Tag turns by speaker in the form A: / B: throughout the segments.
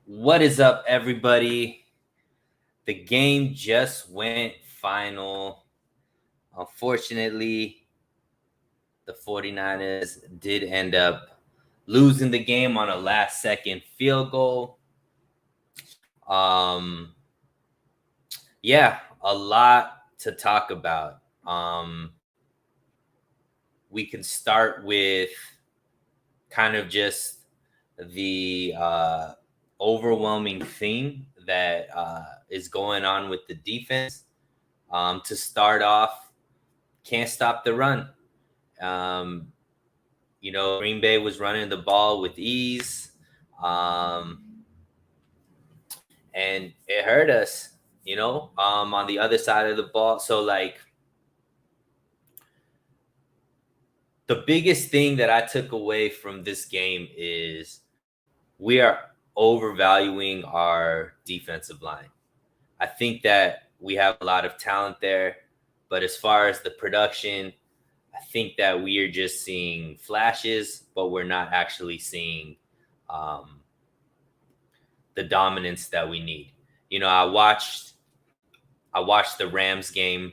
A: What is up, everybody? The game just went final. Unfortunately, the 49ers did end up losing the game on a last second field goal. Um, yeah, a lot to talk about. We can start with kind of just the overwhelming theme that is going on with the defense. To start off, can't stop the run. Um, Green Bay was running the ball with ease, um, and it hurt us. On the other side of the ball. So, like, the biggest thing that I took away from this game is we are overvaluing our defensive line. I think that we have a lot of talent there, but as far as the production, I think that we are just seeing flashes, but we're not actually seeing um, the dominance that we need. I watched the Rams game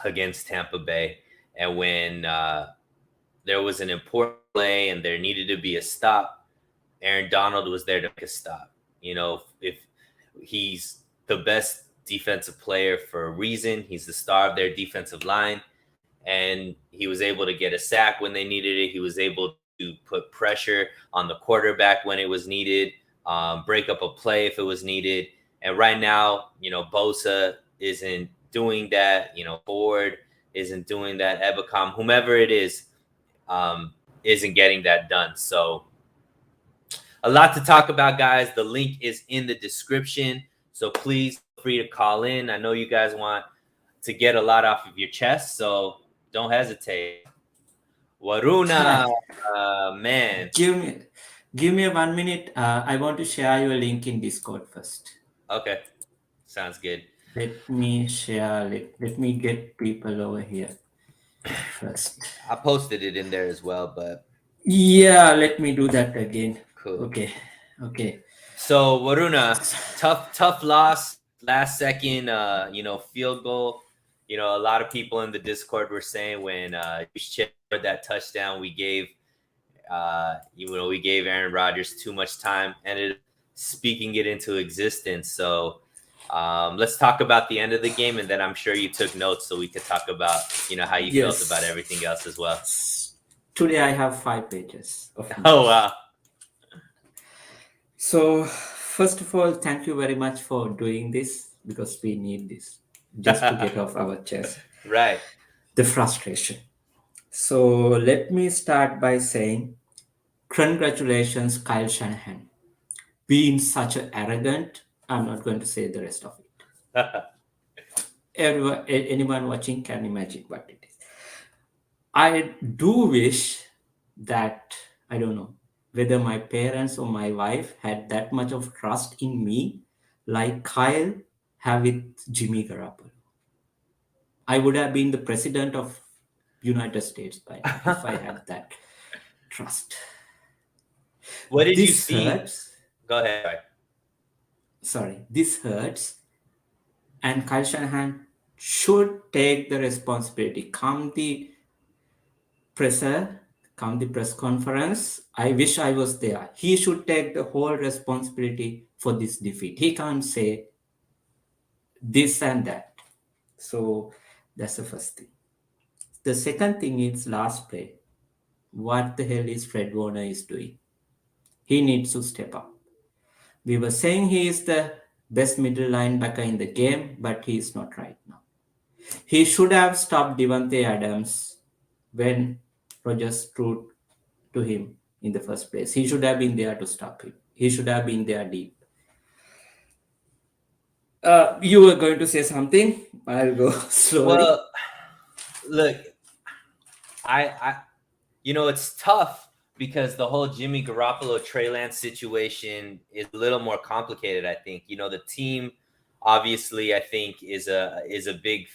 A: against Tampa Bay, and when there was an important play and there needed to be a stop, Aaron Donald was there to make a stop. If he's the best defensive player for a reason, he's the star of their defensive line, and he was able to get a sack when they needed it. He was able to put pressure on the quarterback when it was needed, break up a play if it was needed. And right now, Bosa isn't doing that. Ford isn't doing that. Ebicom, whomever it is, isn't getting that done. So a lot to talk about, guys. The link is in the description. So please feel free to call in. I know you guys want to get a lot off of your chest, so don't hesitate. Waruna,
B: Hi,
A: man.
B: give me give me 1 minute. I want to share your link in Discord first.
A: Okay, sounds good.
B: Let me share it. Let me get people over here first.
A: I posted it in there as well, but
B: Yeah, let me do that again.
A: cool.
B: Okay, okay.
A: So Waruna, tough loss, last second, field goal. A lot of people in the Discord were saying when you scored that touchdown, we gave Aaron Rodgers too much time, ended up speaking it into existence. So let's talk about the end of the game, and then I'm sure you took notes so we could talk about how you felt about
B: Yes.
A: everything else as well.
B: Today I have 5 pages of
A: Oh
B: notes.
A: wow.
B: So, first of all, thank you very much for doing this because we need this just to get off our chest
A: Right.
B: the frustration. So, let me start by saying congratulations, Kyle Shanahan. Being such an arrogant, I'm not going to say the rest of it. Anyone watching can imagine what it is. I do wish that, I don't know, whether my parents or my wife had that much of trust in me like Kyle have with Jimmy Garoppolo. I would have been the president of United States by now if I had that trust.
A: What did you
B: This
A: see?
B: hurts.
A: Go ahead. Sorry.
B: Sorry, this hurts. And Kyle Shanahan should take the responsibility. Presser, come the press conference. I wish I was there. He should take the whole responsibility for this defeat. He can't say this and that. So that's the first thing. The second thing is last play. What the hell is Fred Warner is doing? He needs to step up. We were saying he is the best middle linebacker in the game, but he is not right now. He should have stopped Devante Adams when Rogers threw to him in the first place. He should have been there to stop him. He should have been there deep. You were going to say something. I'll go slowly.
A: Well, look, I it's tough because the whole Jimmy Garoppolo Trey Lance situation is a little more complicated. I think the team obviously I think is a big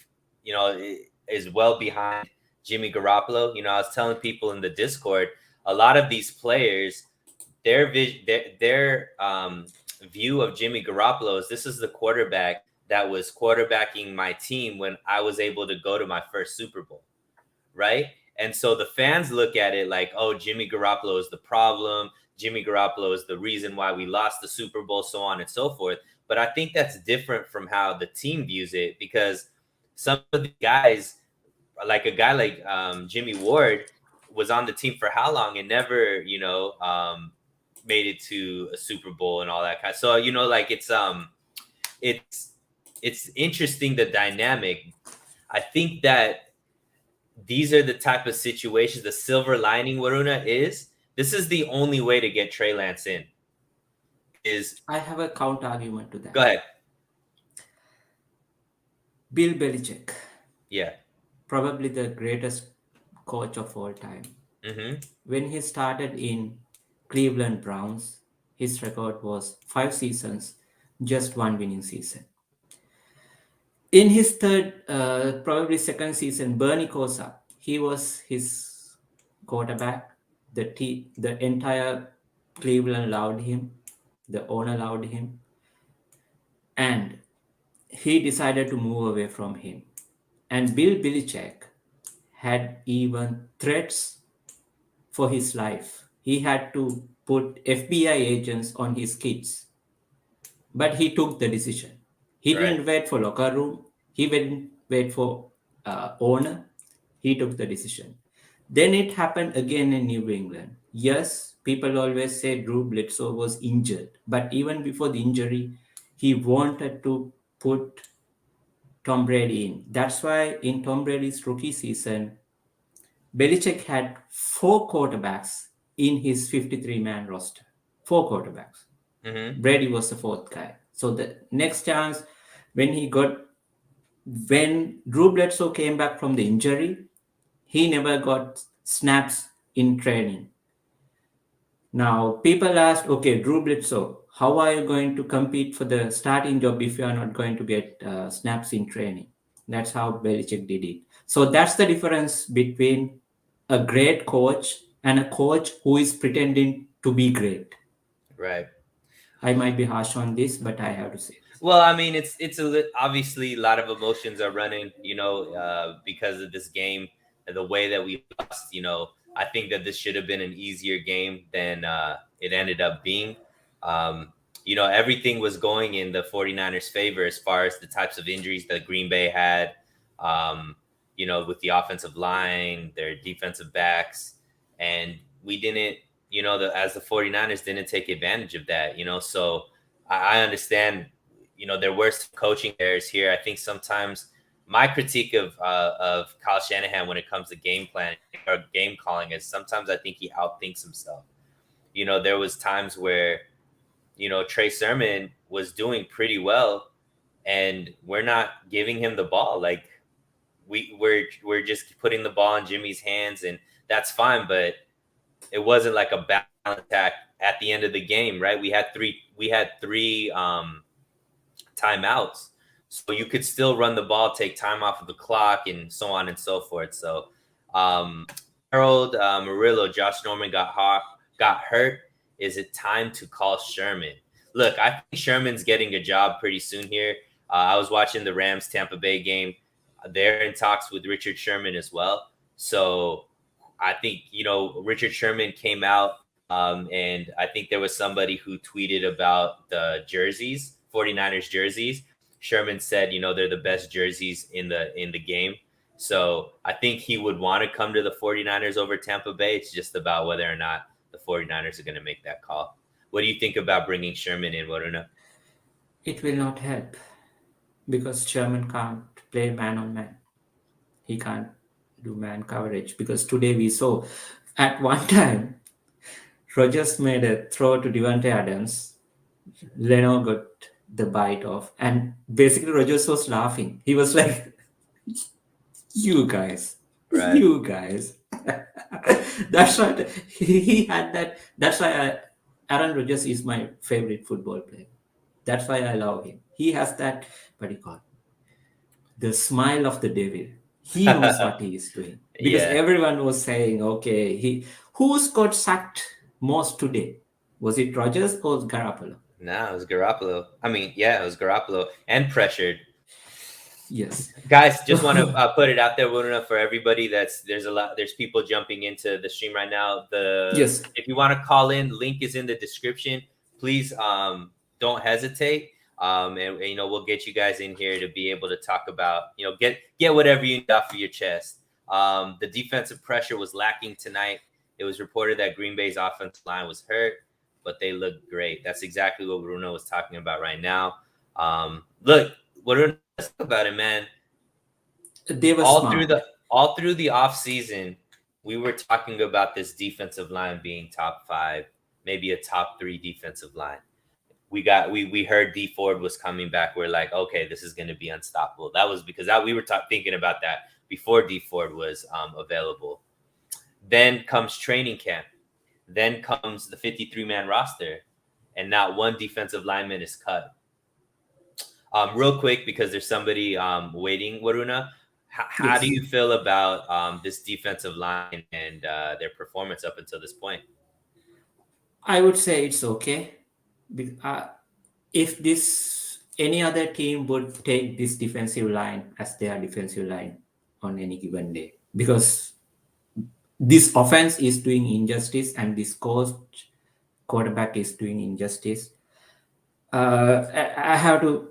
A: is well behind Jimmy Garoppolo. I was telling people in the Discord, a lot of these players, their vision, their view of Jimmy Garoppolo is this is the quarterback that was quarterbacking my team when I was able to go to my first Super Bowl, right? And so the fans look at it like, oh, Jimmy Garoppolo is the problem. Jimmy Garoppolo is the reason why we lost the Super Bowl, so on and so forth. But I think that's different from how the team views it, because some of the guys, like a guy like Jimmy Ward, was on the team for how long and never, made it to a Super Bowl and all that kind. So like it's interesting, the dynamic. I think that these are the type of situations. The silver lining, Waruna, is this is the only way to get Trey Lance in.
B: I have a counter argument to
A: Go
B: that.
A: ahead.
B: Bill Belichick,
A: Yeah.
B: probably the greatest coach of all time.
A: Mm-hmm.
B: When he started in Cleveland Browns, his record was 5 seasons, just one winning season. In his third, probably second season, Bernie Kosar, he was his quarterback. The entire Cleveland loved him. The owner loved him, and he decided to move away from him. And Bill Belichick had even threats for his life. He had to put FBI agents on his kids, but he took the decision. He
A: Right.
B: didn't wait for locker room. He didn't wait for owner. He took the decision. Then it happened again in New England. Yes, people always say Drew Bledsoe was injured, but even before the injury, he wanted to put Tom Brady in. That's why in Tom Brady's rookie season, Belichick had 4 quarterbacks in his 53-man roster. 4 quarterbacks.
A: Mm-hmm.
B: Brady was the fourth guy. So the next chance, when he got, when Drew Bledsoe came back from the injury, he never got snaps in training. Now people asked, okay, Drew Bledsoe, how are you going to compete for the starting job if you are not going to get snaps in training? That's how Belichick did it. So that's the difference between a great coach and a coach who is pretending to be great.
A: Right.
B: I might be harsh on this, but I have to say this.
A: Well, I mean, it's obviously a lot of emotions are running, because of this game and the way that we lost. I think that this should have been an easier game than it ended up being. Everything was going in the 49ers' favor as far as the types of injuries that Green Bay had, with the offensive line, their defensive backs, and we didn't, as the 49ers didn't take advantage of that, so I understand, there were some coaching errors here. I think sometimes my critique of Kyle Shanahan when it comes to game planning or game calling is sometimes I think he outthinks himself. There was times where, Trey Sermon was doing pretty well and we're not giving him the ball. Like we're just putting the ball in Jimmy's hands, and that's fine, but it wasn't like a balance attack at the end of the game, right? We had three timeouts, so you could still run the ball, take time off of the clock, and so on and so forth. So Harold Murillo, Josh Norman got hurt. Is it time to call Sherman? Look, I think Sherman's getting a job pretty soon here. I was watching the Rams Tampa Bay game. They're in talks with Richard Sherman as well. So I think, Richard Sherman came out, and I think there was somebody who tweeted about the jerseys, 49ers jerseys. Sherman said, they're the best jerseys in the game. So I think he would want to come to the 49ers over Tampa Bay. It's just about whether or not the 49ers are going to make that call. What do you think about bringing Sherman in, Waruna?
B: It will not help because Sherman can't play man on man. He can't do man coverage because today we saw at one time Rogers made a throw to Devontae Adams. Leno got the bite off, and basically Rogers was laughing. He was like, "You guys,
A: Right.
B: you guys." That's right. He had that. That's why Aaron Rodgers is my favorite football player. That's why I love him. He has that, what do you call it? The smile of the devil. He knows what he is doing. Because
A: Yeah.
B: everyone was saying, okay, who's got sacked most today? Was it Rodgers or Garoppolo?
A: No, it was Garoppolo. I mean, yeah, it was Garoppolo and pressured.
B: Yes.
A: Guys, just want to put it out there, Waruna, for everybody. There's people jumping into the stream right now.
B: Yes.
A: If you want to call in, link is in the description. Please don't hesitate. And you know, we'll get you guys in here to be able to talk about, you know, get whatever you need off of your chest. The defensive pressure was lacking tonight. It was reported that Green Bay's offensive line was hurt, but they looked great. That's exactly what Bruno was talking about right now. Look, Bruno, let's talk about it, man.
B: They were
A: all through
B: smart.
A: the all through the off season, we were talking about this defensive line being top 5, maybe a top 3 defensive line. We heard D Ford was coming back. We're like, okay, this is going to be unstoppable. That was because we were thinking about that before D Ford was available. Then comes training camp. Then comes the 53-man roster, and not one defensive lineman is cut. Real quick, because there's somebody waiting, Waruna. How do
B: Yes.
A: you feel about this defensive line and their performance up until this point?
B: I would say it's okay. If any other team would take this defensive line as their defensive line on any given day, because this offense is doing injustice and this quarterback is doing injustice. I have to,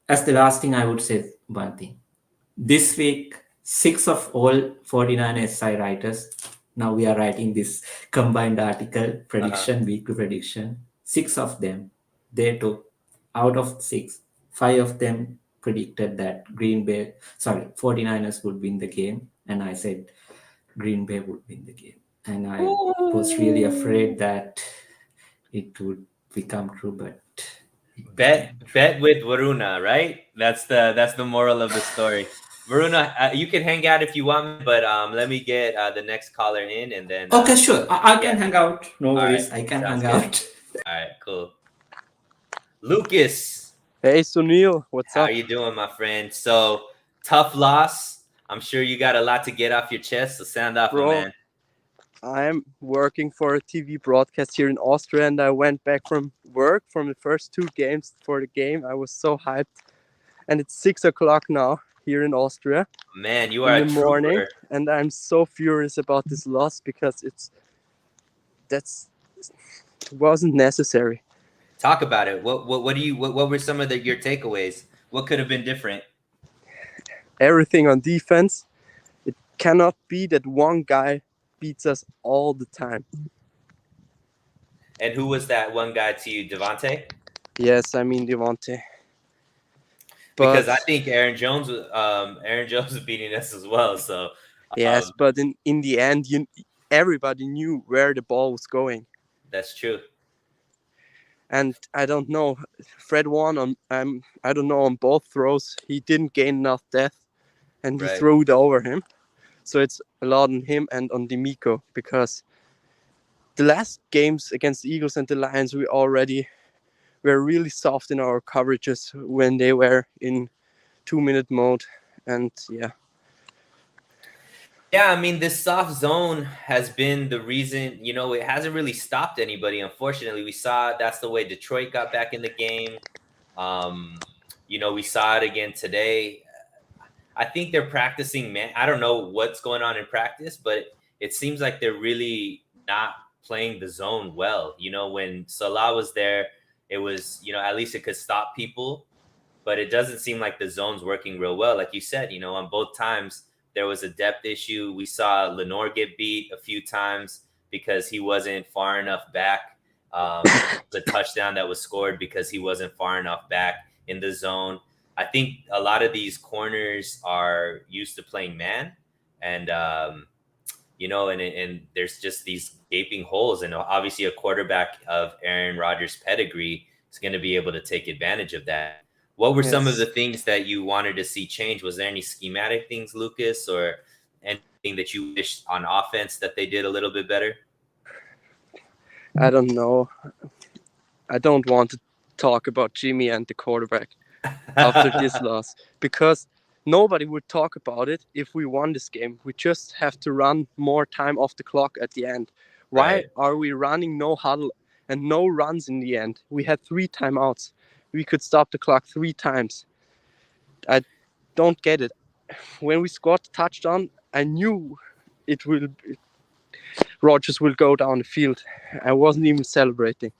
B: as the last thing, I would say one thing. This week, 6 of all 49 SI writers, now we are writing this combined article prediction, weekly prediction. 6 of them, they took, out of 6, 5 of them predicted that 49ers would win the game. And I said Green Bay would win the game. And I was really afraid that it would become true, but
A: bet with Varuna, right? That's the moral of the story. Varuna, you can hang out if you want, but let me get the next caller in, and then
B: okay, sure. I can hang out. No
A: all
B: worries.
A: right,
B: I can
A: sounds
B: hang
A: good.
B: out.
A: All right, cool. Lucas,
C: hey Sunil, what's
A: how
C: up?
A: are you doing, my friend? So tough loss. I'm sure you got a lot to get off your chest, so sound off, my
C: Bro,
A: man.
C: I'm working for a TV broadcast here in Austria, and I went back from work from the first 2 games for the game. I was so hyped, and it's 6 o'clock now here in Austria
A: Man, you are
C: in
A: a
C: the morning,
A: trooper.
C: and I'm so furious about this loss because it wasn't necessary.
A: Talk about it. What were some of your takeaways? What could have been different?
C: Everything on defense. It cannot be that one guy beats us all the time.
A: And who was that one guy to you, Devontae?
C: Yes, I mean Devontae.
A: Because I think Aaron Jones was beating us as well. So
C: yes, but in the end, everybody knew where the ball was going.
A: That's true.
C: And I don't know, Fred won on I don't know, on both throws he didn't gain enough depth, and he threw it over him. So it's a lot on him and on D'Amico, because the last games against the Eagles and the Lions we were really soft in our coverages when they were in 2-minute mode, and yeah.
A: Yeah, I mean, this soft zone has been the reason, you know, it hasn't really stopped anybody. Unfortunately, we saw that's the way Detroit got back in the game. You know, we saw it again today. I think they're practicing, man. I don't know what's going on in practice, but it seems like they're really not playing the zone well. You know, when Salah was there, it was, you know, at least it could stop people, but it doesn't seem like the zone's working real well. Like you said, you know, on both times, there was a depth issue. We saw Lenore get beat a few times because he wasn't far enough back. The touchdown that was scored because he wasn't far enough back in the zone. I think a lot of these corners are used to playing man, and you know, and there's just these gaping holes. And obviously, a quarterback of Aaron Rodgers' pedigree is going to be able to take advantage of that. What were some of the things that you wanted to see change? Was there any schematic things, Lucas, or anything that you wished on offense that they did a little bit better?
C: I don't know. I don't want to talk about Jimmy and the quarterback after this loss, because nobody would talk about it if we won this game. We just have to run more time off the clock at the end. Why are we running no huddle and no runs in the end. We had 3 timeouts. We could stop the clock 3 times. I don't get it. When we scored the touchdown, I knew it will. Rogers will go down the field. I wasn't even celebrating.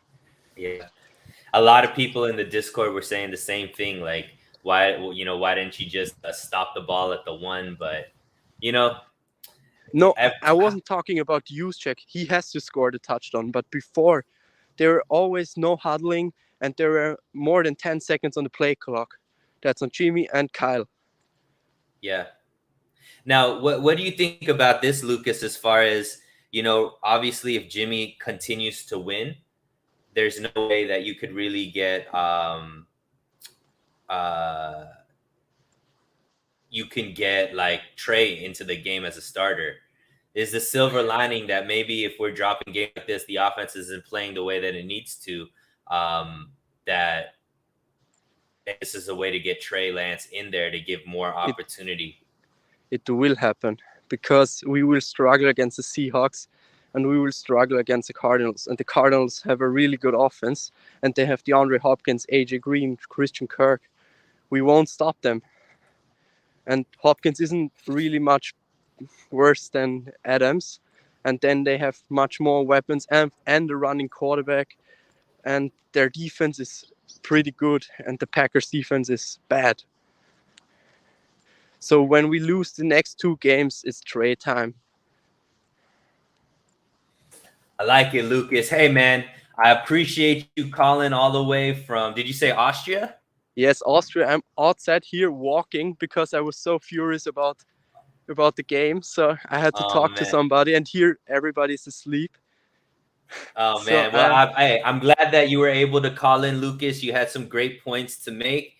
A: Yeah. A lot of people in the Discord were saying the same thing. Like, why, why didn't you just stop the ball at the one? But, you know,
C: No,
A: I,
C: I wasn't talking about Juszczyk. He has to score the touchdown. But before, there were always no huddling, and there were more than 10 seconds on the play clock. That's on Jimmy and Kyle.
A: yeah. Now, what do you think about this, Lucas, as far as, obviously if Jimmy continues to win, there's no way that you could really get you can get like Trey into the game as a starter. Is the silver lining that maybe if we're dropping games like this, the offense isn't playing the way that it needs to, that this is a way to get Trey Lance in there to give more opportunity?
C: It will happen because we will struggle against the Seahawks and we will struggle against the Cardinals. And the Cardinals have a really good offense, and they have DeAndre Hopkins, AJ Green, Christian Kirk. We won't stop them. And Hopkins isn't really much worse than Adams. And then they have much more weapons and a running quarterback. And their defense is pretty good, and the Packers' defense is bad. So when we lose the next 2 games, it's trade time.
A: I like it, Lucas. Hey, man, I appreciate you calling all the way from, did you say Austria?
C: Yes, Austria. I'm outside here walking because I was so furious about the game. So I had to talk to somebody, and here everybody's asleep.
A: Oh, so, man. Well, I'm glad that you were able to call in, Lucas. You had some great points to make.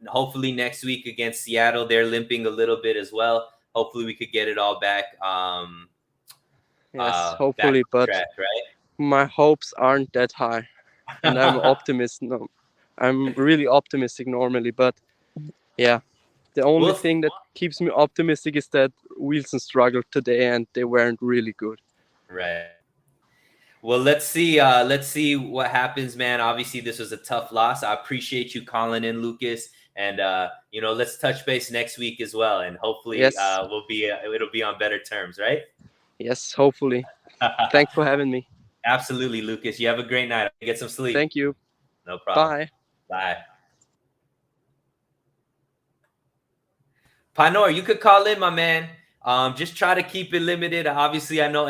A: Hopefully next week against Seattle, they're limping a little bit as well. Hopefully we could get it all back.
C: Yes, hopefully,
A: back on track, right?
C: My hopes aren't that high, and I'm optimistic. No, I'm really optimistic normally, but yeah, the only thing that keeps me optimistic is that Wilson struggled today, and they weren't really good.
A: Right. Well, let's see what happens, man. Obviously, this was a tough loss. I appreciate you calling in, Lucas, and let's touch base next week as well, and hopefully, it'll be on better terms, right?
C: Yes, hopefully. Thanks for having me.
A: Absolutely, Lucas. You have a great night. Get some sleep.
C: Thank you.
A: No problem.
C: Bye.
A: Bye. Panor, you could call in, my man. Just try to keep it limited. Obviously, I know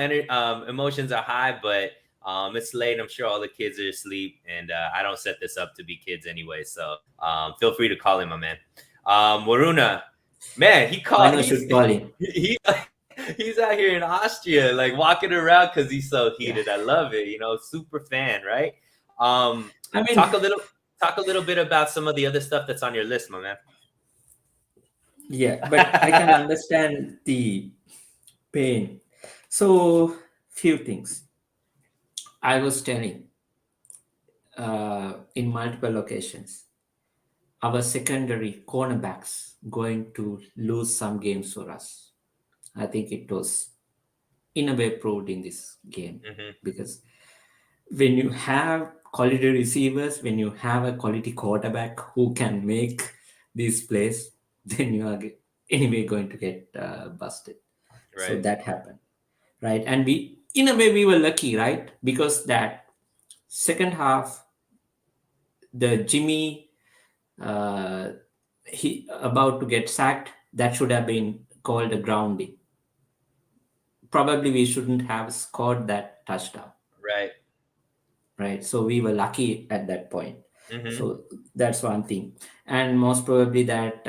A: emotions are high, but it's late. I'm sure all the kids are asleep, and I don't set this up to be kids anyway. So feel free to call in, my man. Waruna, man, he called. He's out here in Austria, like walking around because he's so heated. Yeah. I love it. Super fan, right? Talk a little bit about some of the other stuff that's on your list, my man.
B: Yeah, but I can understand the pain. So, few things. I was telling in multiple occasions, our secondary cornerbacks going to lose some games for us. I think it was in a way proved in this game, because when you have quality receivers, when you have a quality quarterback who can make these plays, then you are anyway going to get busted. Right. So that happened, right? And in a way we were lucky, right? Because that second half, the Jimmy he about to get sacked, that should have been called a grounding. Probably we shouldn't have scored that touchdown. Right. So we were lucky at that point. So that's one thing. And most probably that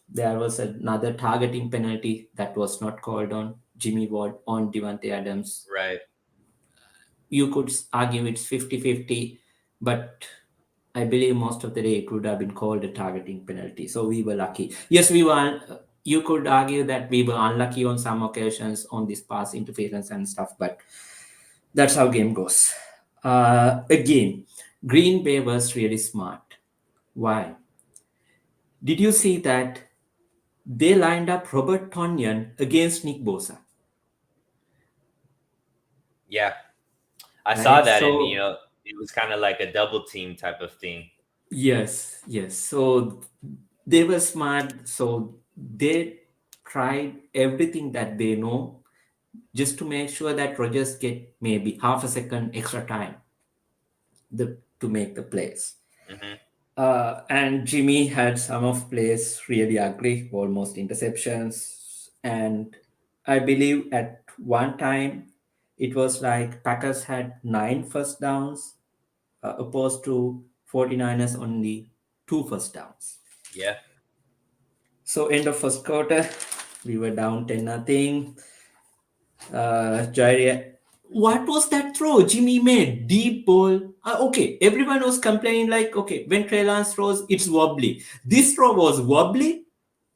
B: there was another targeting penalty that was not called on Jimmy Ward, on Devontae Adams.
A: Right.
B: You could argue it's 50-50, but I believe most of the day it would have been called a targeting penalty. So we were lucky. Yes, we were. You could argue that we were unlucky on some occasions on this pass interference and stuff, but that's how game goes. Again, Green Bay was really smart. Why? Did you see that they lined up Robert Tonyan against Nick Bosa?
A: Yeah. I saw
B: right?
A: that, and
B: So
A: it was kind of like a double team type of thing.
B: yes, yes. So they were smart. So they tried everything that they know just to make sure that Rogers get maybe half a second extra time to make the plays.
A: Hmm.
B: And Jimmy had some of plays really ugly, almost interceptions. And I believe at one time it was like Packers had 9 first downs, opposed to 49ers only 2 first downs.
A: Yeah.
B: So end of first quarter, we were down 10-0. Jairi, what was that throw Jimmy made? Deep ball. Okay, everyone was complaining like, okay, when Trey Lance throws, it's wobbly. This throw was wobbly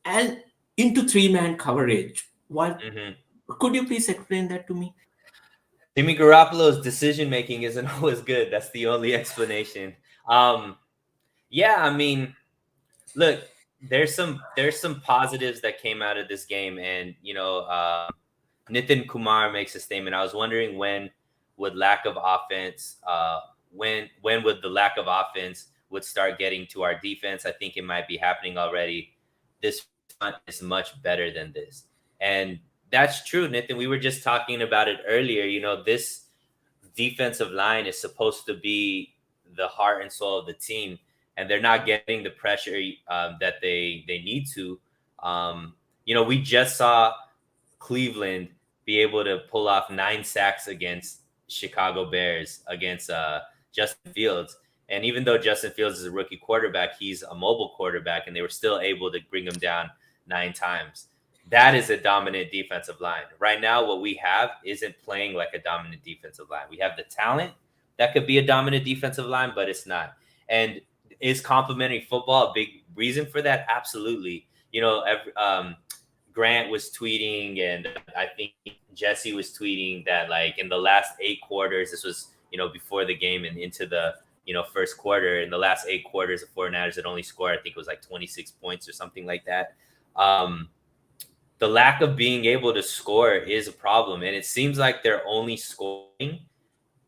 B: and into three-man coverage. What?
A: Hmm.
B: Could you please explain that to me?
A: Jimmy Garoppolo's decision making isn't always good. That's the only explanation. Um, yeah, I mean, look, there's some positives that came out of this game, and Nitin Kumar makes a statement. I was wondering would lack of offense, when would the lack of offense would start getting to our defense. I think it might be happening already. This front is much better than this, and that's true, Nitin. We were just talking about it earlier. This defensive line is supposed to be the heart and soul of the team, and they're not getting the pressure that they need to. We just saw Cleveland be able to pull off 9 sacks against Chicago Bears against Justin Fields. And even though Justin Fields is a rookie quarterback, he's a mobile quarterback, and they were still able to bring him down 9 times. That is a dominant defensive line. Right now, what we have isn't playing like a dominant defensive line. We have the talent that could be a dominant defensive line, but it's not. And is complementary football a big reason for that? Absolutely. Grant was tweeting, and I think Jesse was tweeting that, like, in the last 8 quarters, this was, before the game and into the, first quarter, in the last 8 quarters, the 49ers had only scored, I think it was like 26 points or something like that. The lack of being able to score is a problem. And it seems like they're only scoring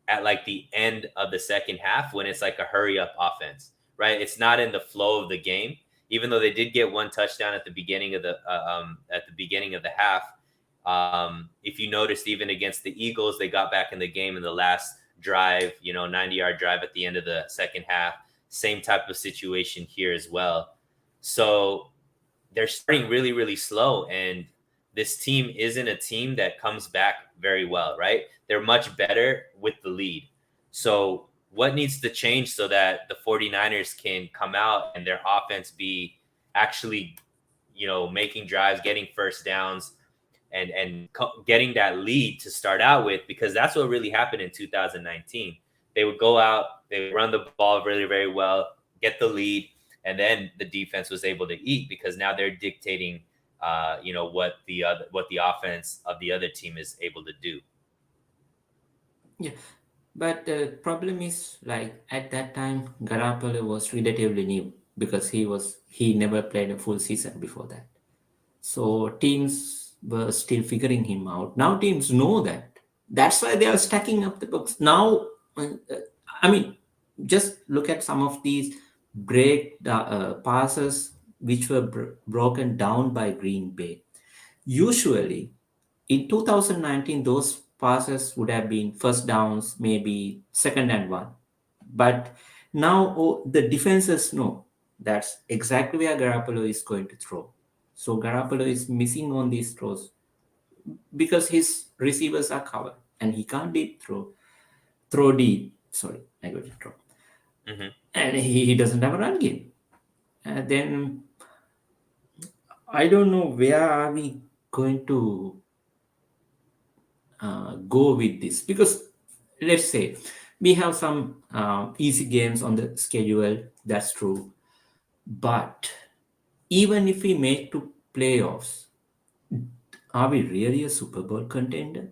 A: at like the end of the second half when it's like a hurry up offense, right? It's not in the flow of the game. Even though they did get one touchdown at the beginning of the half, if you noticed, even against the Eagles, they got back in the game in the last drive, 90-yard drive at the end of the second half. Same type of situation here as well. So they're starting really, really slow, and this team isn't a team that comes back very well, right? They're much better with the lead. So what needs to change so that the 49ers can come out and their offense be actually, making drives, getting first downs, and getting that lead to start out with? Because that's what really happened in 2019. They would go out, they would run the ball really, very well, get the lead, and then the defense was able to eat because now they're dictating, what the offense of the other team is able to do.
B: Yeah. But the problem is like at that time Garoppolo was relatively new because he never played a full season before that. So teams were still figuring him out. Now teams know that. That's why they are stacking up the books. Now, I mean, just look at some of these passes which were broken down by Green Bay. Usually, in 2019, those passes would have been first downs, maybe second and one. But now the defenses know that's exactly where Garoppolo is going to throw. So Garoppolo is missing on these throws because his receivers are covered and he can't deep throw deep. Sorry, I got it wrong.
A: Mm-hmm.
B: And he doesn't have a run game. And then I don't know where are we going to go with this because let's say we have some easy games on the schedule. That's true, but even if we make to playoffs, are we really a Super Bowl contender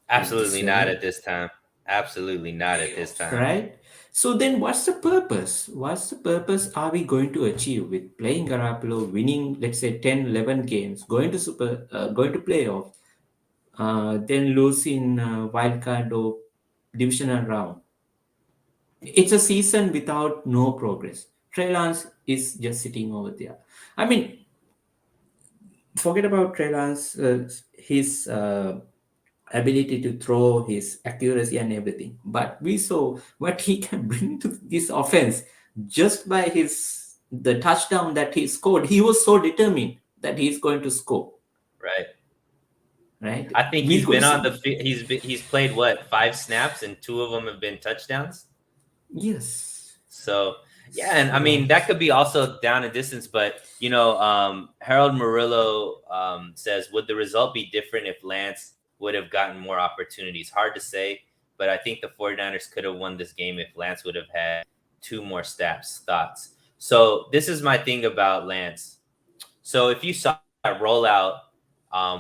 B: at this
A: Absolutely not
B: level?
A: at this time. Absolutely not at this time.
B: Right? So then what's the purpose? What's the purpose are we going to achieve with playing Garoppolo, winning, let's say 10, 11 games, going to playoff, then lose in wild card or divisional round. It's a season without no progress. Trey Lance is just sitting over there. I mean, forget about Trey Lance, his ability to throw, his accuracy, and everything. But we saw what he can bring to this offense just by the touchdown that he scored. He was so determined that he's going to score.
A: Right.
B: Right?
A: I think
B: We
A: he's
B: could
A: been on
B: see.
A: the he's played what, 5 snaps, and 2 of them have been touchdowns.
B: Yes.
A: So yeah, and I
B: So
A: mean that could be also down in distance, but Harold Murillo says, would the result be different if Lance would have gotten more opportunities? Hard to say, but I think the 49ers could have won this game if Lance would have had 2 more snaps. Thoughts? So this is my thing about Lance. So if you saw that rollout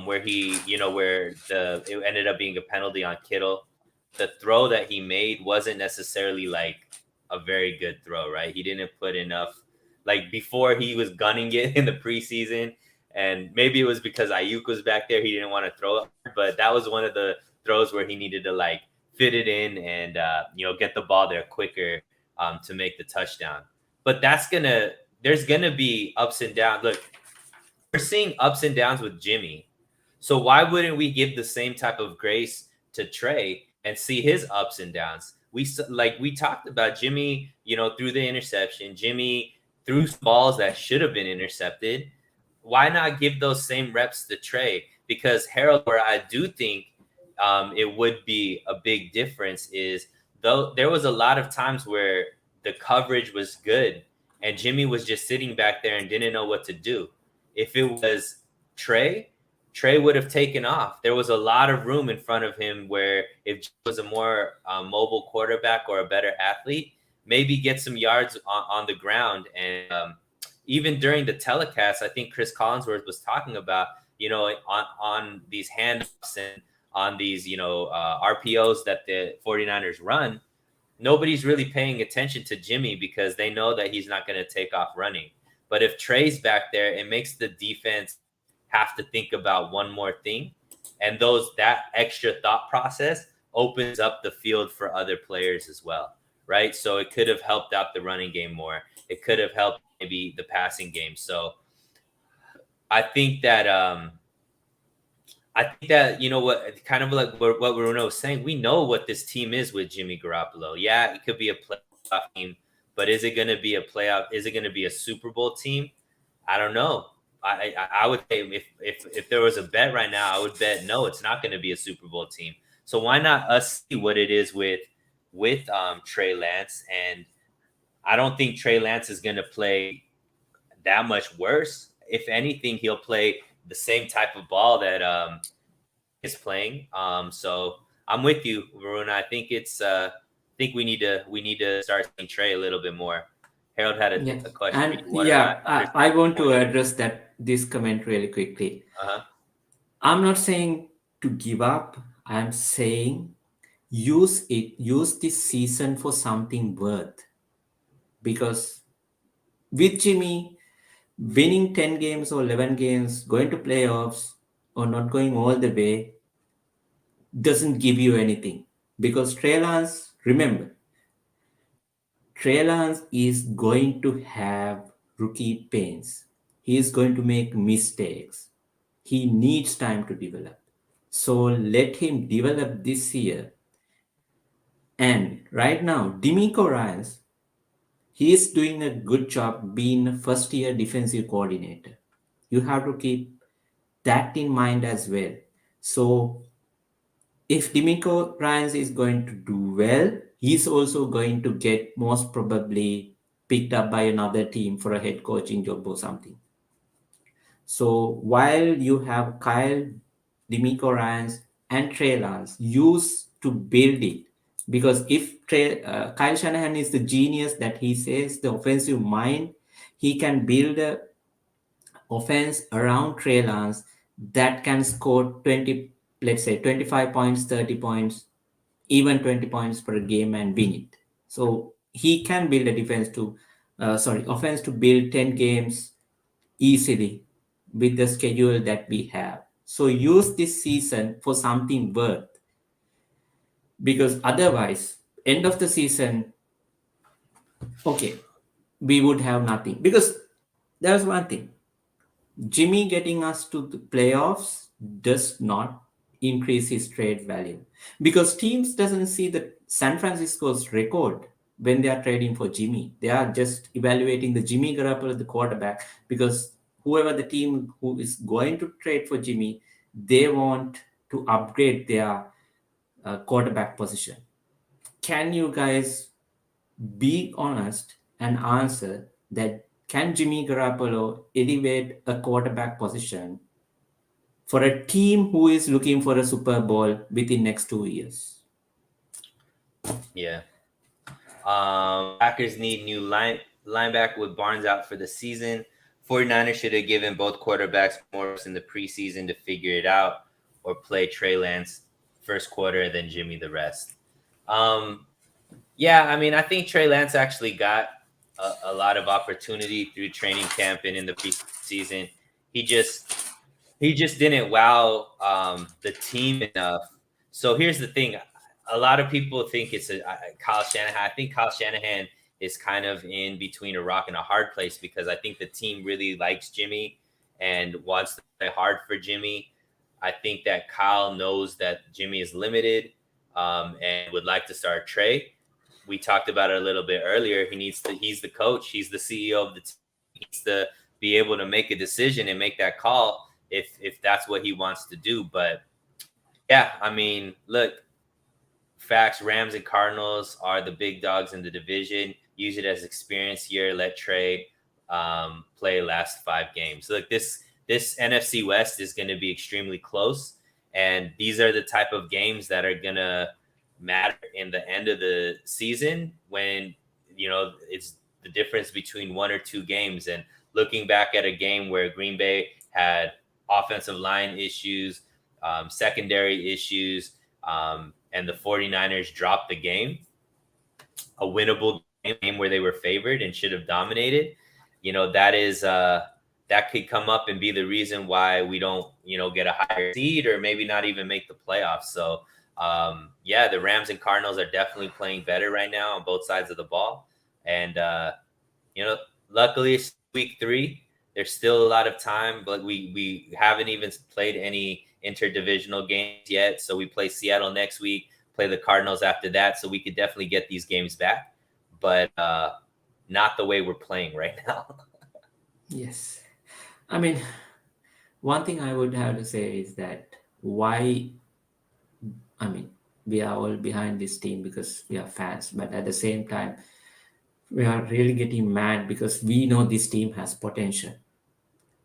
A: where it ended up being a penalty on Kittle, the throw that he made wasn't necessarily like a very good throw, right? He didn't put enough. Like before, he was gunning it in the preseason, and maybe it was because Ayuk was back there. He didn't want to throw it, but that was one of the throws where he needed to like fit it in and get the ball there quicker to make the touchdown. But there's gonna be ups and downs. Look, we're seeing ups and downs with Jimmy. So why wouldn't we give the same type of grace to Trey and see his ups and downs? We talked about Jimmy, through the interception. Jimmy threw balls that should have been intercepted. Why not give those same reps to Trey? Because Harold, where I do think it would be a big difference is, though there was a lot of times where the coverage was good and Jimmy was just sitting back there and didn't know what to do. If it was Trey would have taken off. There was a lot of room in front of him where if Jimmy was a more mobile quarterback or a better athlete, maybe get some yards on the ground. And even during the telecast, I think Chris Collinsworth was talking about, on these handoffs and on these, RPOs that the 49ers run, nobody's really paying attention to Jimmy because they know that he's not going to take off running. But if Trey's back there, it makes the defense have to think about one more thing. And that extra thought process opens up the field for other players as well, right? So it could have helped out the running game more. It could have helped maybe the passing game. So I think that what, kind of like what Bruno was saying, we know what this team is with Jimmy Garoppolo. Yeah, it could be a playoff team, but is it going to be a playoff? Is it going to be a Super Bowl team? I don't know. I would say if there was a bet right now, I would bet no, it's not going to be a Super Bowl team. So why not us see what it is with Trey Lance? And I don't think Trey Lance is going to play that much worse. If anything, he'll play the same type of ball that is playing. So I'm with you, Varuna. I think we need to start seeing Trey a little bit more. Harold had a question.
B: And I want to address this comment really quickly. I'm not saying to give up. I'm saying use this season for something worth. Because with Jimmy, winning 10 games or 11 games, going to playoffs, or not going all the way doesn't give you anything. Because Trey Lance, remember, Trey Lance is going to have rookie pains. He is going to make mistakes. He needs time to develop. So let him develop this year. And right now, D'Amico Ryans, he is doing a good job being a first-year defensive coordinator. You have to keep that in mind as well. So if D'Amico Ryans is going to do well, he's also going to get most probably picked up by another team for a head coaching job or something. So while you have Kyle, D'Amico Ryans, and Trey Lance, use to build it. Because if Kyle Shanahan is the genius that he says, the offensive mind, he can build a offense around Trey Lance that can score 20, let's say 25 points, 30 points, even 20 points per game and win it. So he can build a offense to build 10 games easily with the schedule that we have. So use this season for something worth. because otherwise, end of the season, okay, we would have nothing. Because there's one thing, Jimmy getting us to the playoffs does not increase his trade value because teams doesn't see the San Francisco's record when they are trading for Jimmy. They are just evaluating the Jimmy Garoppolo, the quarterback, because whoever the team who is going to trade for Jimmy, they want to upgrade their quarterback position. Can you guys be honest and answer that can Jimmy Garoppolo elevate a quarterback position for a team who is looking for a Super Bowl within next 2 years?
A: Yeah. Packers need new linebacker with Barnes out for the season. 49ers should have given both quarterbacks more reps in the preseason to figure it out, or play Trey Lance first quarter and then Jimmy the rest. Yeah, I mean, I think Trey Lance actually got a lot of opportunity through training camp and in the preseason. He just didn't wow the team enough. So here's the thing: a lot of people think it's Kyle Shanahan. I think Kyle Shanahan is kind of in between a rock and a hard place because I think the team really likes Jimmy and wants to play hard for Jimmy. I think that Kyle knows that Jimmy is limited and would like to start Trey. We talked about it a little bit earlier. He's the coach. He's the CEO of the team. He needs to be able to make a decision and make that call if that's what he wants to do. But yeah, I mean, look, facts, Rams and Cardinals are the big dogs in the division. Use it as experience here. Let Trey play last 5 games. Look, this NFC West is going to be extremely close. And these are the type of games that are going to matter in the end of the season when, it's the difference between 1 or 2 games. And looking back at a game where Green Bay had offensive line issues, secondary issues, and the 49ers dropped the game, a winnable game where they were favored and should have dominated, that could come up and be the reason why we don't, get a higher seed or maybe not even make the playoffs. So, yeah, the Rams and Cardinals are definitely playing better right now on both sides of the ball. And, luckily it's week 3. There's still a lot of time, but we haven't even played any interdivisional games yet. So we play Seattle next week, play the Cardinals after that. So we could definitely get these games back, but not the way we're playing right now.
B: Yes. I mean, one thing I would have to say is that we are all behind this team because we are fans, but at the same time, we are really getting mad because we know this team has potential.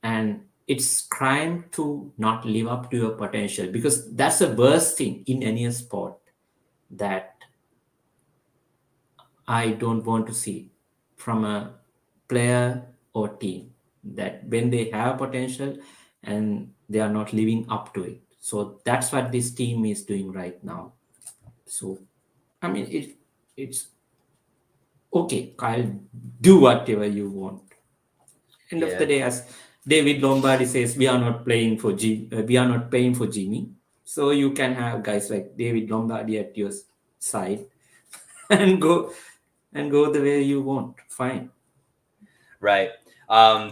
B: And it's crime to not live up to your potential because that's the worst thing in any sport that I don't want to see from a player or team, that when they have potential and they are not living up to it. So that's what this team is doing right now. So I mean it's okay, Kyle, do whatever you want. End of the day, as David Lombardi says, we are not playing for we are not paying for Jimmy. So you can have guys like David Lombardi at your side and go the way you want. Fine.
A: Right.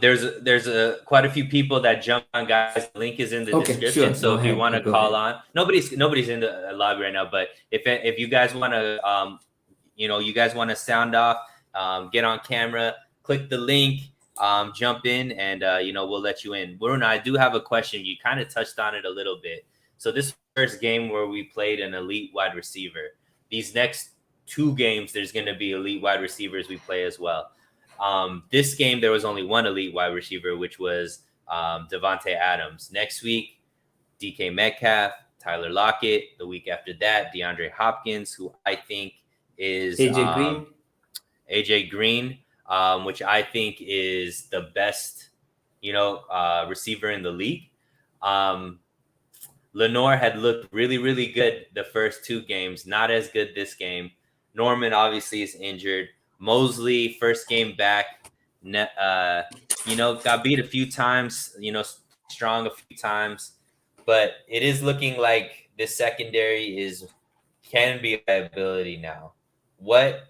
A: There's quite a few people that jump on, guys. The link is in the description.
B: Sure.
A: So if you want to call on, nobody's in the lobby right now. But if you guys want to, you guys want to sound off, get on camera, click the link, jump in, and we'll let you in. Bruno, I do have a question. You kind of touched on it a little bit. So this first game where we played an elite wide receiver. These next 2 games, there's going to be elite wide receivers we play as well. This game, there was only one elite wide receiver, which was Devontae Adams. Next week, DK Metcalf, Tyler Lockett. The week after that, DeAndre Hopkins, who I think is AJ Green, which I think is the best, receiver in the league. Lenore had looked really, really good the first 2 games, not as good this game. Norman obviously is injured. Mosley, first game back, got beat a few times, strong a few times, but it is looking like this secondary can be a liability now. What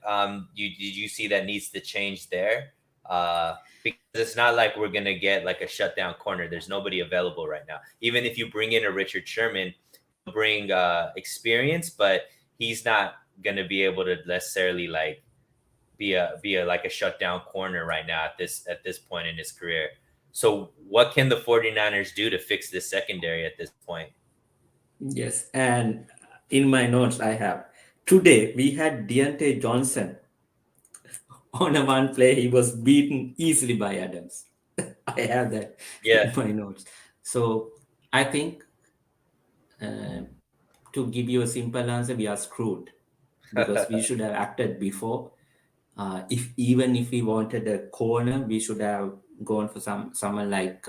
A: did you see that needs to change there? Because it's not like we're gonna get like a shutdown corner. There's nobody available right now. Even if you bring in a Richard Sherman, bring experience, but he's not gonna be able to necessarily like be a like a shutdown corner right now at this point in his career. So what can the 49ers do to fix this secondary at this point?
B: Yes, and in my notes I have today we had Deontay Johnson on a one play. He was beaten easily by Adams. I have that in
A: Yeah.
B: my notes. So I think to give you a simple answer, we are screwed because we should have acted before. If we wanted a corner, we should have gone for someone like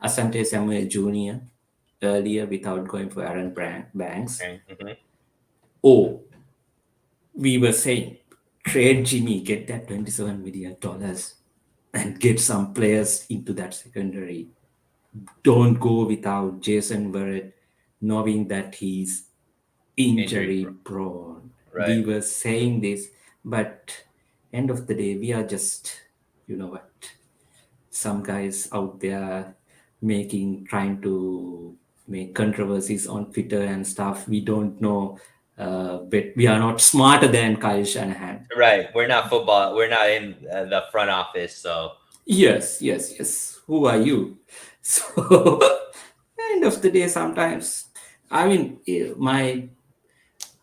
B: Asante Samuel Jr. earlier without going for Aaron Banks.
A: Mm-hmm.
B: Or we were saying trade Jimmy, get that $27 million and get some players into that secondary. Don't go without Jason Verrett, knowing that he's injury prone.
A: Right.
B: We were saying this, but end of the day, we are just, you know what, some guys out there trying to make controversies on Twitter and stuff. We don't know, but we are not smarter than Kyle Shanahan.
A: Right. We're not football. We're not in the front office. So
B: Yes. Who are you? So, end of the day, sometimes, I mean,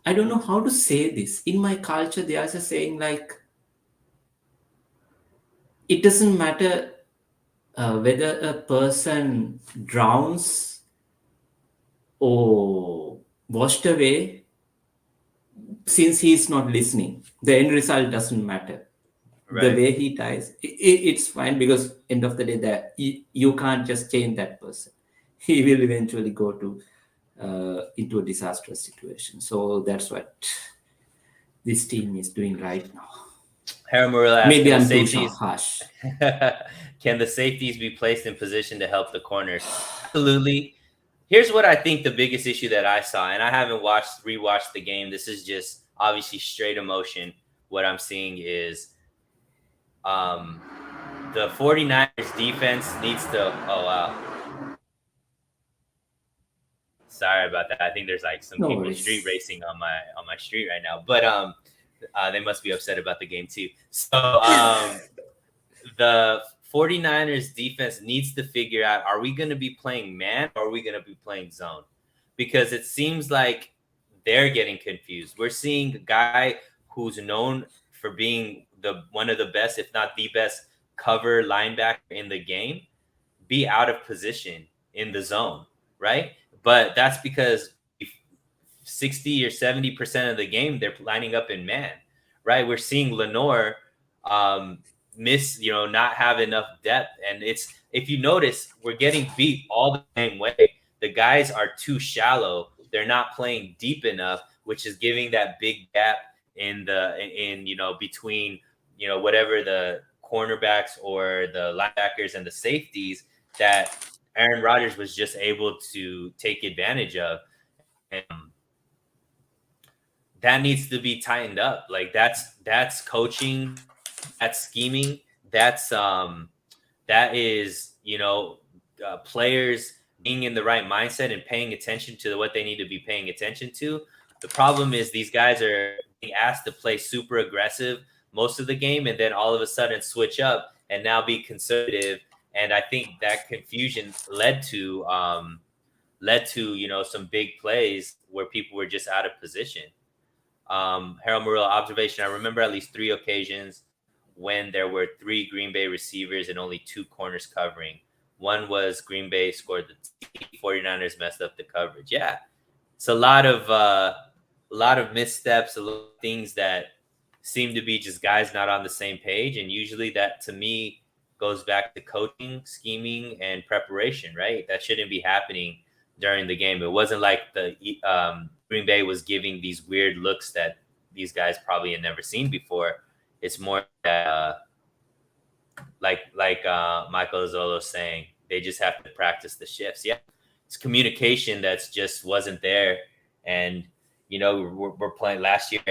B: I don't know how to say this. In my culture, there's a saying like, it doesn't matter whether a person drowns or washed away, since he's not listening. The end result doesn't matter.
A: right.
B: The way he dies, it's fine, because end of the day, that you can't just change that person. He will eventually go to into a disastrous situation. So that's what this team is doing right now.
A: Harold Murillo asks,
B: Maybe
A: can
B: I'm
A: the
B: too
A: safeties
B: harsh.
A: can the safeties be placed in position to help the corners? Absolutely. Here's what I think the biggest issue that I saw, and I haven't rewatched the game. This is just obviously straight emotion. What I'm seeing is the 49ers defense needs to oh wow. Sorry about that. I think there's like some
B: No
A: people
B: worries.
A: street racing on my street right now. But they must be upset about the game too. So the 49ers defense needs to figure out, are we going to be playing man or are we going to be playing zone? Because it seems like they're getting confused. We're seeing a guy who's known for being one of the best, if not the best, cover linebacker in the game be out of position in the zone, right? But that's because 60 or 70% of the game they're lining up in man, right? We're seeing Lenore miss, not have enough depth. And it's, if you notice, we're getting beat all the same way. The guys are too shallow. They're not playing deep enough, which is giving that big gap in between, whatever the cornerbacks or the linebackers and the safeties that Aaron Rodgers was just able to take advantage of. And that needs to be tightened up. Like that's coaching, that's scheming, that is, players being in the right mindset and paying attention to what they need to be paying attention to. The problem is these guys are being asked to play super aggressive most of the game and then all of a sudden switch up and now be conservative. And I think that confusion led to some big plays where people were just out of position. Harold Murillo observation. I remember at least 3 occasions when there were 3 Green Bay receivers and only 2 corners covering. One was Green Bay scored the 49ers messed up the coverage. Yeah. It's a lot of missteps, a lot of things that seem to be just guys not on the same page. And usually that to me goes back to coaching, scheming, and preparation, right? That shouldn't be happening during the game. It wasn't like the Green Bay was giving these weird looks that these guys probably had never seen before. It's more that, like Michael Azzolo saying, they just have to practice the shifts. Yeah, it's communication that's just wasn't there. And, we're playing last year.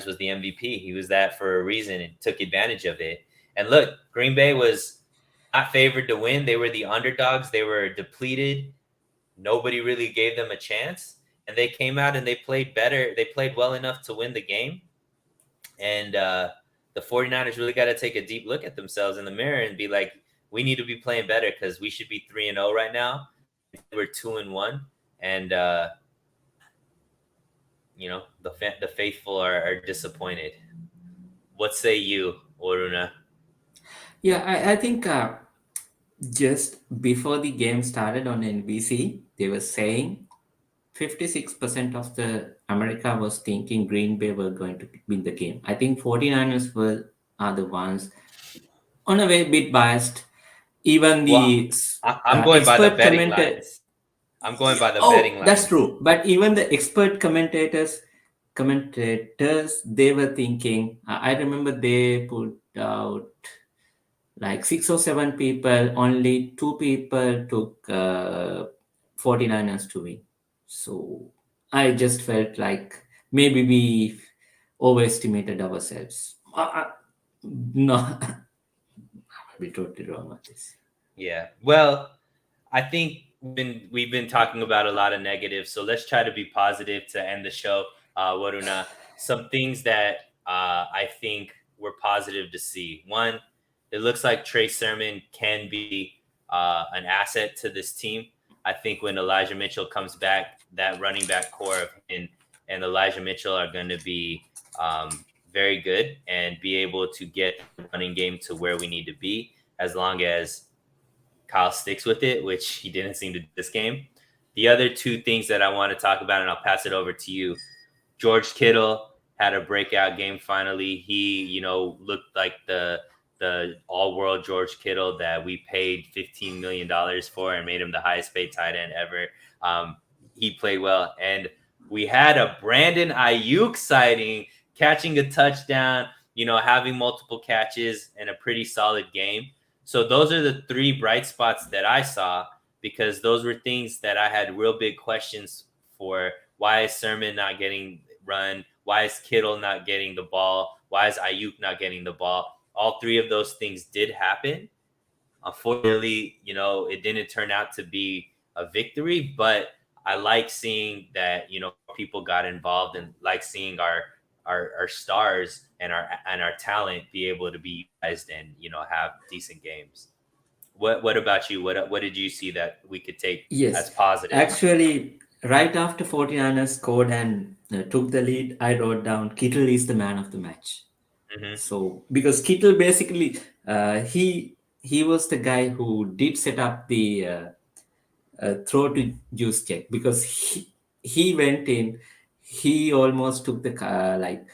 A: Was the MVP. He was that for a reason and took advantage of it. And look, Green Bay was not favored to win. They were the underdogs. They were depleted. Nobody really gave them a chance. And they came out and they played better. They played well enough to win the game. And the 49ers really got to take a deep look at themselves in the mirror and be like, we need to be playing better because we should be 3-0 right now. We're 2-1. And, the faithful are disappointed. What say you, Oruna?
B: Yeah, I think just before the game started on NBC, they were saying 56% of the America was thinking Green Bay were going to win the game. I think 49ers are the ones on a way bit biased. Even
A: Well,
B: the
A: I'm going by the
B: expert
A: betting
B: commentator.
A: lines. I'm going by the betting
B: Oh, that's
A: lines.
B: true. But even the expert commentators, they were thinking. I remember they put out like 6 or 7 people. Only 2 people took 49ers to win. So I just felt like maybe we overestimated ourselves. No, I might be totally wrong on this.
A: Yeah. Well, I think we've been talking about a lot of negatives, so let's try to be positive to end the show. Waruna, some things that I think were positive to see. One, it looks like Trey Sermon can be an asset to this team. I think when Elijah Mitchell comes back, that running back core of him and Elijah Mitchell are going to be very good and be able to get the running game to where we need to be, as long as Kyle sticks with it, which he didn't seem to do this game. The other two things that I want to talk about, and I'll pass it over to you. George Kittle had a breakout game finally. He, looked like the all-world George Kittle that we paid $15 million for and made him the highest paid tight end ever. He played well. And we had a Brandon Ayuk sighting, catching a touchdown, having multiple catches and a pretty solid game. So those are the 3 bright spots that I saw, because those were things that I had real big questions for. Why is Sermon not getting run? Why is Kittle not getting the ball? Why is Ayuk not getting the ball? All 3 of those things did happen. Unfortunately, it didn't turn out to be a victory, but I like seeing that, people got involved, and like seeing our stars and our talent be able to be utilized and have decent games. What about you? What did you see that we could take as
B: Yes,
A: positive?
B: actually, right after 49ers scored and took the lead, I wrote down Kittle is the man of the match.
A: Mm-hmm.
B: So because Kittle basically, he was the guy who did set up the throw to juice check, because he went in, he almost took the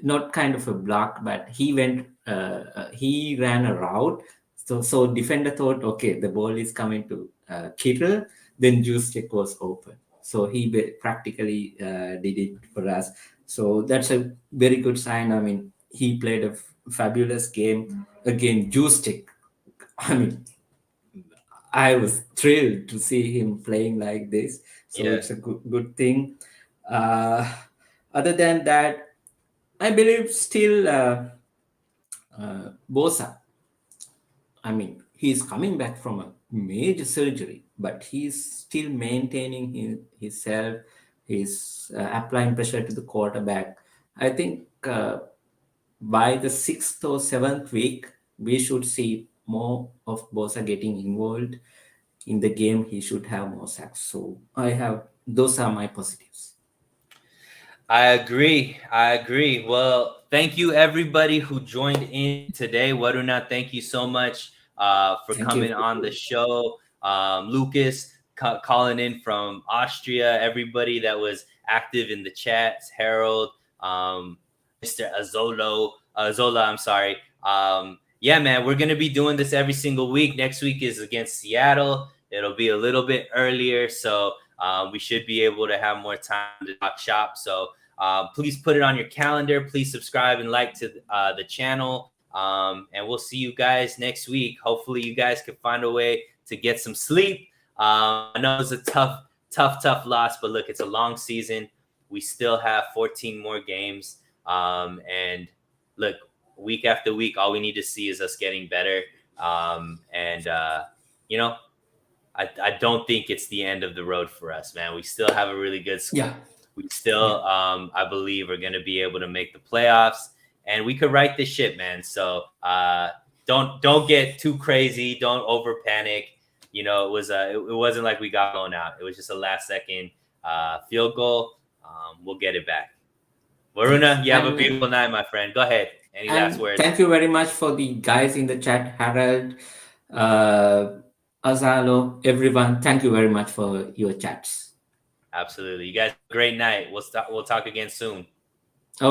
B: not kind of a block, but he ran a route. So defender thought, okay, the ball is coming to Kittle, then juice check was open. So he practically did it for us. So that's a very good sign. I mean, he played a fabulous game. Again, juice check. I mean, I was thrilled to see him playing like this. So
A: Yeah.
B: it's a good thing. Uh, Other than that, I believe still Bosa. I mean, he's coming back from a major surgery, but he's still maintaining himself. He's applying pressure to the quarterback. I think by the 6th or 7th week, we should see more of Bosa getting involved in the game. He should have more sacks. So those are my positives.
A: I agree. Well, thank you everybody who joined in today. Waruna, thank you so much for
B: Thank
A: coming
B: you.
A: on the show. Lucas calling in from Austria. Everybody that was active in the chats. Harold, Mr. Azola. I'm sorry. Yeah, man, we're gonna be doing this every single week. Next week is against Seattle. It'll be a little bit earlier, so we should be able to have more time to talk shop. So please put it on your calendar. Please subscribe and like to the channel. And we'll see you guys next week. Hopefully you guys can find a way to get some sleep. I know it's a tough loss, but look, it's a long season. We still have 14 more games. And look, week after week, all we need to see is us getting better. And you know, I don't think it's the end of the road for us, man. We still have a really good squad.
B: Yeah.
A: We still, I believe, are going to be able to make the playoffs, and we could right this ship, man. So don't get too crazy. Don't over panic. You know, it wasn't like we got blown out. It was just a last second field goal. We'll get it back. Varuna, you have a beautiful night, my friend. Go ahead. Any last words?
B: Thank you very much for the guys in the chat, Harold, Azalo, everyone. Thank you very much for your chats.
A: Absolutely. You guys have a great night. We'll talk again soon.